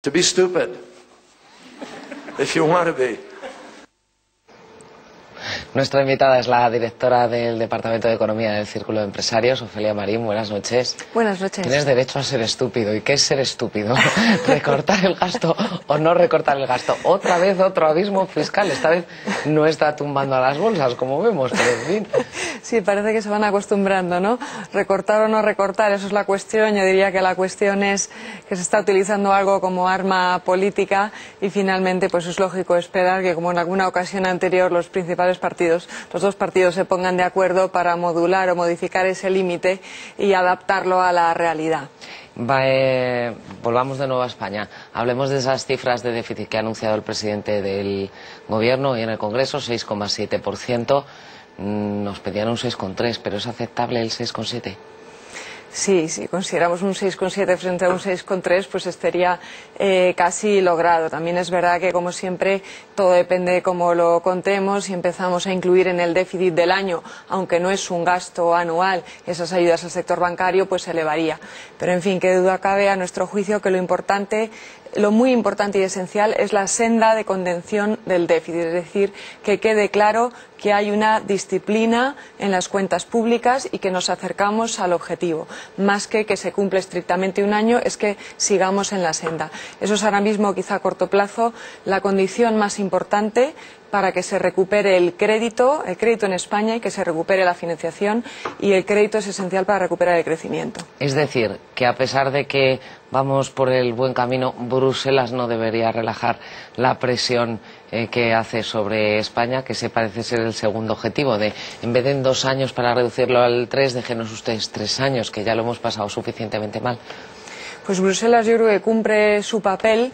To be stupid, if you want to be. Nuestra invitada es la directora del Departamento de Economía del Círculo de Empresarios, Ofelia Marín. Buenas noches. Buenas noches. Tienes derecho a ser estúpido. ¿Y qué es ser estúpido? ¿Recortar el gasto o no recortar el gasto? Otra vez otro abismo fiscal. Esta vez no está tumbando a las bolsas, como vemos, pero en fin. Sí, parece que se van acostumbrando, ¿no? Recortar o no recortar, eso es la cuestión. Yo diría que la cuestión es que se está utilizando algo como arma política y finalmente pues es lógico esperar que, como en alguna ocasión anterior, los dos partidos se pongan de acuerdo para modular o modificar ese límite y adaptarlo a la realidad. Volvamos de nuevo a España. Hablemos de esas cifras de déficit que ha anunciado el presidente del Gobierno y en el Congreso, 6,7%. Nos pedían un 6,3%, pero ¿es aceptable el 6,7%? Sí, si consideramos un 6,7 frente a un 6,3, pues estaría casi logrado. También es verdad que, como siempre, todo depende de cómo lo contemos. Si empezamos a incluir en el déficit del año, aunque no es un gasto anual, esas ayudas al sector bancario, pues se elevaría. Pero, en fin, qué duda cabe, a nuestro juicio, que lo muy importante y esencial es la senda de contención del déficit, es decir, que quede claro que hay una disciplina en las cuentas públicas y que nos acercamos al objetivo. Más que se cumple estrictamente un año, es que sigamos en la senda. Eso es ahora mismo, quizá a corto plazo, la condición más importante para que se recupere el crédito en España y que se recupere la financiación, y el crédito es esencial para recuperar el crecimiento. Es decir, que a pesar de que vamos por el buen camino, Bruselas no debería relajar la presión que hace sobre España, que se parece ser el segundo objetivo, de en vez de en 2 años para reducirlo al 3, déjenos ustedes 3 años, que ya lo hemos pasado suficientemente mal. Pues Bruselas yo creo que cumple su papel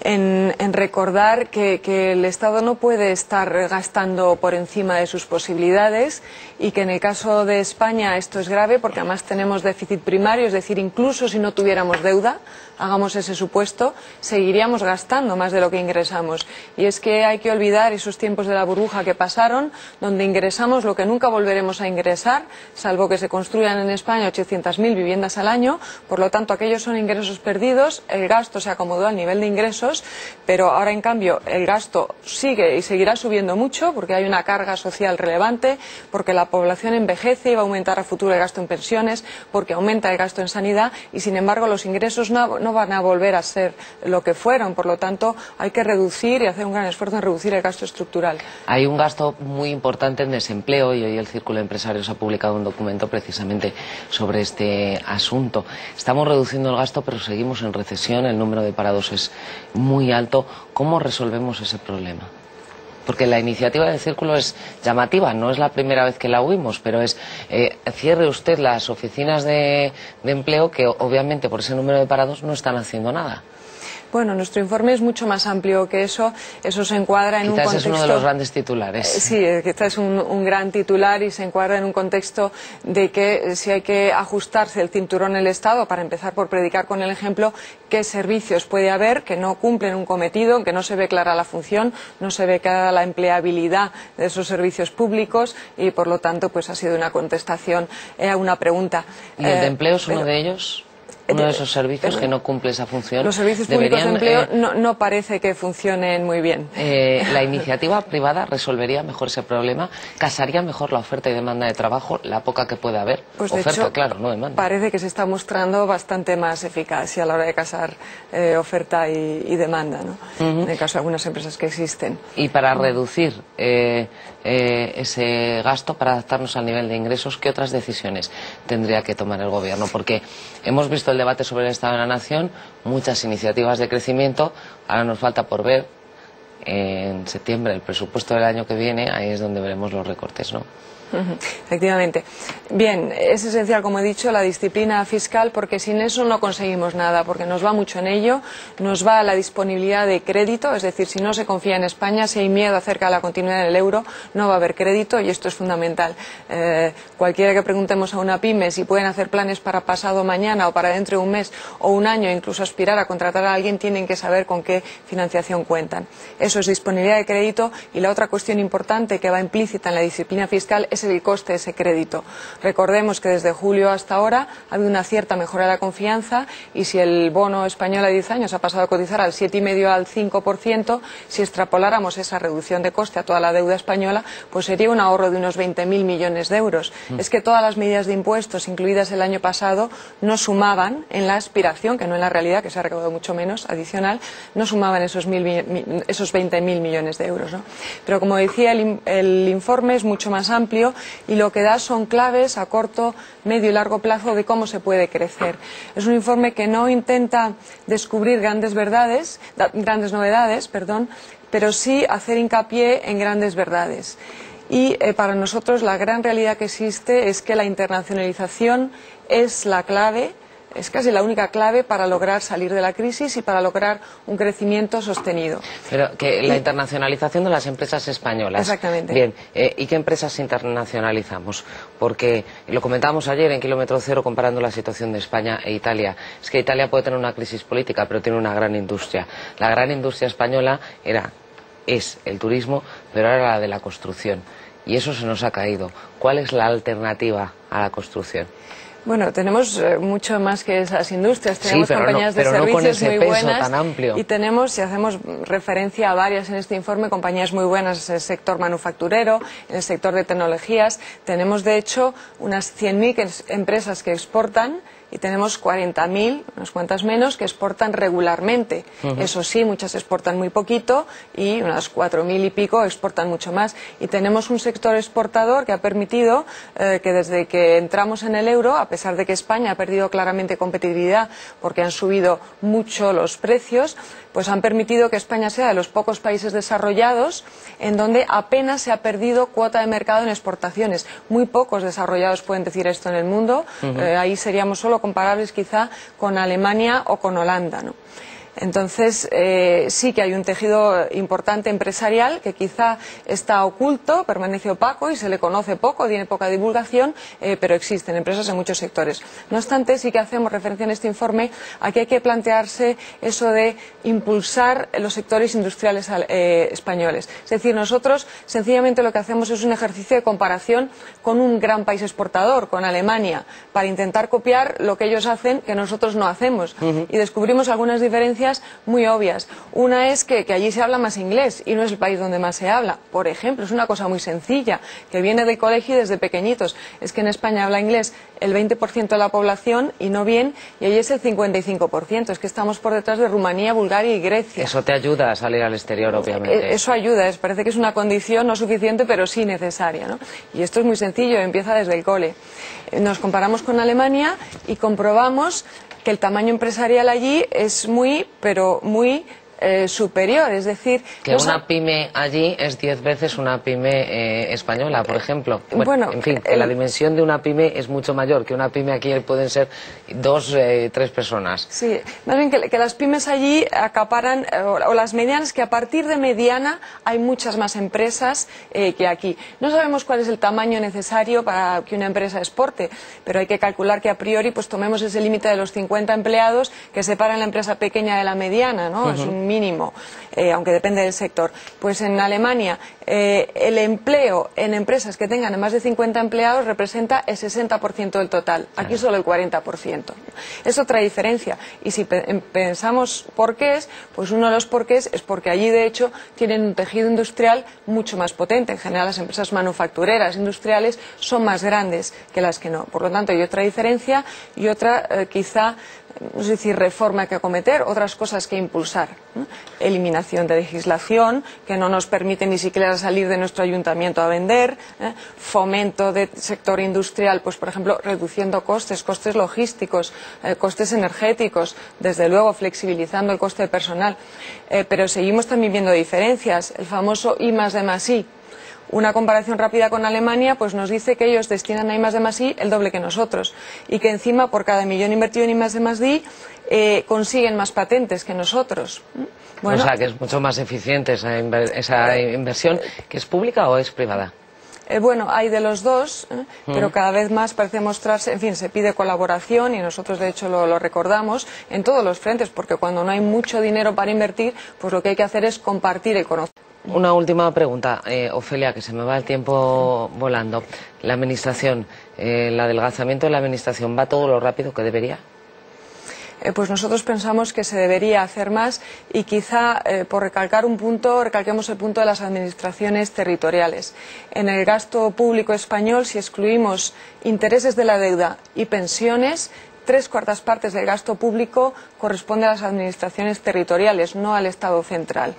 en recordar que el Estado no puede estar gastando por encima de sus posibilidades y que en el caso de España esto es grave porque además tenemos déficit primario, es decir, incluso si no tuviéramos deuda, hagamos ese supuesto, seguiríamos gastando más de lo que ingresamos. Y es que hay que olvidar esos tiempos de la burbuja que pasaron, donde ingresamos lo que nunca volveremos a ingresar, salvo que se construyan en España 800.000 viviendas al año. Por lo tanto, aquellos son ingresos perdidos, el gasto se acomodó al nivel de ingresos, pero ahora en cambio el gasto sigue y seguirá subiendo mucho porque hay una carga social relevante, porque la población envejece y va a aumentar a futuro el gasto en pensiones, porque aumenta el gasto en sanidad y sin embargo los ingresos no van a volver a ser lo que fueron. Por lo tanto, hay que reducir y hacer un gran esfuerzo en reducir el gasto estructural. Hay un gasto muy importante en desempleo y hoy el Círculo de Empresarios ha publicado un documento precisamente sobre este asunto. Estamos reduciendo el gasto, pero seguimos en recesión, el número de parados es muy alto. ¿Cómo resolvemos ese problema? Porque la iniciativa del Círculo es llamativa, no es la primera vez que la oímos, pero es cierre usted las oficinas de empleo que obviamente por ese número de parados no están haciendo nada. Bueno, nuestro informe es mucho más amplio que eso. Eso se encuadra en un contexto... Quizás es uno de los grandes titulares. Sí, quizás es un gran titular y se encuadra en un contexto de que si hay que ajustarse el cinturón en el Estado, para empezar por predicar con el ejemplo, qué servicios puede haber que no cumplen un cometido, que no se ve clara la función, no se ve clara la empleabilidad de esos servicios públicos y, por lo tanto, pues ha sido una contestación a una pregunta. ¿Y el de empleo es uno de ellos? ¿Uno de esos servicios que no cumple esa función? Los servicios públicos de empleo no parece que funcionen muy bien. ¿La iniciativa privada resolvería mejor ese problema? ¿Casaría mejor la oferta y demanda de trabajo, la poca que puede haber? Pues oferta, de hecho, claro, no demanda. Parece que se está mostrando bastante más eficaz a la hora de casar oferta y demanda, ¿no? En el caso de algunas empresas que existen. Y para reducir ese gasto, para adaptarnos al nivel de ingresos, ¿qué otras decisiones tendría que tomar el Gobierno? Porque hemos visto el debate sobre el Estado de la Nación, muchas iniciativas de crecimiento, ahora nos falta por ver en septiembre el presupuesto del año que viene, ahí es donde veremos los recortes, ¿no? Efectivamente. Bien, es esencial, como he dicho, la disciplina fiscal, porque sin eso no conseguimos nada, porque nos va mucho en ello, nos va la disponibilidad de crédito, es decir, si no se confía en España, si hay miedo acerca de la continuidad del euro, no va a haber crédito y esto es fundamental. Cualquiera que preguntemos a una pyme si pueden hacer planes para pasado mañana o para dentro de un mes o un año, incluso aspirar a contratar a alguien, tienen que saber con qué financiación cuentan. Eso es disponibilidad de crédito, y la otra cuestión importante que va implícita en la disciplina fiscal es es el coste de ese crédito. Recordemos que desde julio hasta ahora ha habido una cierta mejora de la confianza y si el bono español a 10 años ha pasado a cotizar al 7,5 al 5%, si extrapoláramos esa reducción de coste a toda la deuda española, pues sería un ahorro de unos 20.000 millones de euros. Es que todas las medidas de impuestos incluidas el año pasado no sumaban en la aspiración, que no en la realidad, que se ha recaudado mucho menos adicional, no sumaban esos 20.000 millones de euros, ¿no? Pero como decía, el informe es mucho más amplio y lo que da son claves a corto, medio y largo plazo de cómo se puede crecer. Es un informe que no intenta descubrir grandes novedades, pero sí hacer hincapié en grandes verdades. Y para nosotros la gran realidad que existe es que la internacionalización es la clave, es casi la única clave para lograr salir de la crisis y para lograr un crecimiento sostenido. Pero que la internacionalización de las empresas españolas. Exactamente. Bien, ¿y qué empresas internacionalizamos? Porque lo comentábamos ayer en Kilómetro Cero comparando la situación de España e Italia. Es que Italia puede tener una crisis política, pero tiene una gran industria. La gran industria española es el turismo, pero ahora la de la construcción. Y eso se nos ha caído. ¿Cuál es la alternativa a la construcción? Bueno, tenemos mucho más que esas industrias. Tenemos compañías de pero no con servicios ese muy peso buenas tan amplio. Y tenemos, si hacemos referencia a varias en este informe, compañías muy buenas en el sector manufacturero, en el sector de tecnologías. Tenemos, de hecho, unas 100.000 empresas que exportan y tenemos 40.000, unas cuantas menos, que exportan regularmente. Eso sí, muchas exportan muy poquito y unas 4.000 y pico exportan mucho más. Y tenemos un sector exportador que ha permitido que desde que entramos en el euro, a pesar de que España ha perdido claramente competitividad porque han subido mucho los precios, pues han permitido que España sea de los pocos países desarrollados en donde apenas se ha perdido cuota de mercado en exportaciones. Muy pocos desarrollados pueden decir esto en el mundo. Ahí seríamos solo comparables quizá con Alemania o con Holanda, ¿no? Entonces, sí que hay un tejido importante empresarial que quizá está oculto, permanece opaco y se le conoce poco, tiene poca divulgación, pero existen empresas en muchos sectores. No obstante, sí que hacemos referencia en este informe a que hay que plantearse eso de impulsar los sectores industriales españoles. Es decir, nosotros sencillamente lo que hacemos es un ejercicio de comparación con un gran país exportador, con Alemania, para intentar copiar lo que ellos hacen que nosotros no hacemos. Y descubrimos algunas diferencias muy obvias. Una es que allí se habla más inglés y no es el país donde más se habla. Por ejemplo, es una cosa muy sencilla, que viene del colegio desde pequeñitos. Es que en España habla inglés el 20% de la población y no bien, y allí es el 55%. Es que estamos por detrás de Rumanía, Bulgaria y Grecia. Eso te ayuda a salir al exterior, obviamente. Eso ayuda, parece que es una condición no suficiente, pero sí necesaria, ¿no? Y esto es muy sencillo, empieza desde el cole. Nos comparamos con Alemania y comprobamos que el tamaño empresarial allí es muy, pero muy superior, es decir... Que una pyme allí es 10 veces una pyme española, por ejemplo. Bueno, en fin, que la dimensión de una pyme es mucho mayor, que una pyme aquí pueden ser 2, 3 personas. Sí, más bien que las pymes allí acaparan, o las medianas, que a partir de mediana hay muchas más empresas que aquí. No sabemos cuál es el tamaño necesario para que una empresa exporte, pero hay que calcular que a priori pues tomemos ese límite de los 50 empleados que separan la empresa pequeña de la mediana, ¿no? Es un mínimo, aunque depende del sector. Pues en Alemania el empleo en empresas que tengan más de 50 empleados representa el 60% del total. Aquí solo el 40%. Es otra diferencia. Y si pensamos por qué es, pues uno de los porqués es porque allí de hecho tienen un tejido industrial mucho más potente. En general las empresas manufactureras industriales son más grandes que las que no. Por lo tanto hay otra diferencia y otra quizá, no sé si reforma que acometer, otras cosas que impulsar, ¿no? Eliminación de legislación que no nos permite ni siquiera salir de nuestro ayuntamiento a vender, fomento del sector industrial, pues por ejemplo reduciendo costes logísticos, costes energéticos, desde luego flexibilizando el coste de personal, pero seguimos también viendo diferencias, el famoso I+D+I. Una comparación rápida con Alemania pues nos dice que ellos destinan a I+D+I el doble que nosotros y que encima por cada millón invertido en I+D+I consiguen más patentes que nosotros. Bueno, o sea que es mucho más eficiente esa inversión, ¿que es pública o es privada? Bueno, hay de los dos, pero cada vez más parece mostrarse, en fin, se pide colaboración y nosotros de hecho lo recordamos en todos los frentes, porque cuando no hay mucho dinero para invertir, pues lo que hay que hacer es compartir el conocimiento. Una última pregunta, Ofelia, que se me va el tiempo volando. La administración, el adelgazamiento de la administración, ¿va todo lo rápido que debería? Pues nosotros pensamos que se debería hacer más y quizá, por recalcar un punto, recalquemos el punto de las administraciones territoriales. En el gasto público español, si excluimos intereses de la deuda y pensiones, 3/4 partes del gasto público corresponde a las administraciones territoriales, no al Estado central.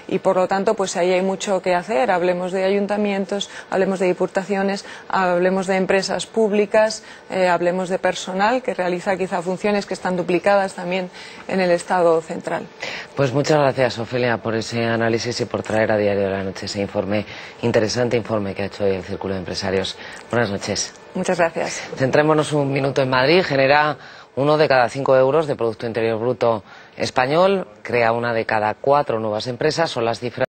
Y por lo tanto, pues ahí hay mucho que hacer. Hablemos de ayuntamientos, hablemos de diputaciones, hablemos de empresas públicas, hablemos de personal que realiza quizá funciones que están duplicadas también en el Estado central. Pues muchas gracias, Ofelia, por ese análisis y por traer a Diario de la Noche ese informe, interesante informe que ha hecho hoy el Círculo de Empresarios. Buenas noches. Muchas gracias. Centrémonos un minuto en Madrid. Genera 1 de cada 5 euros de Producto Interior Bruto español, crea 1 de cada 4 nuevas empresas. Son las cifras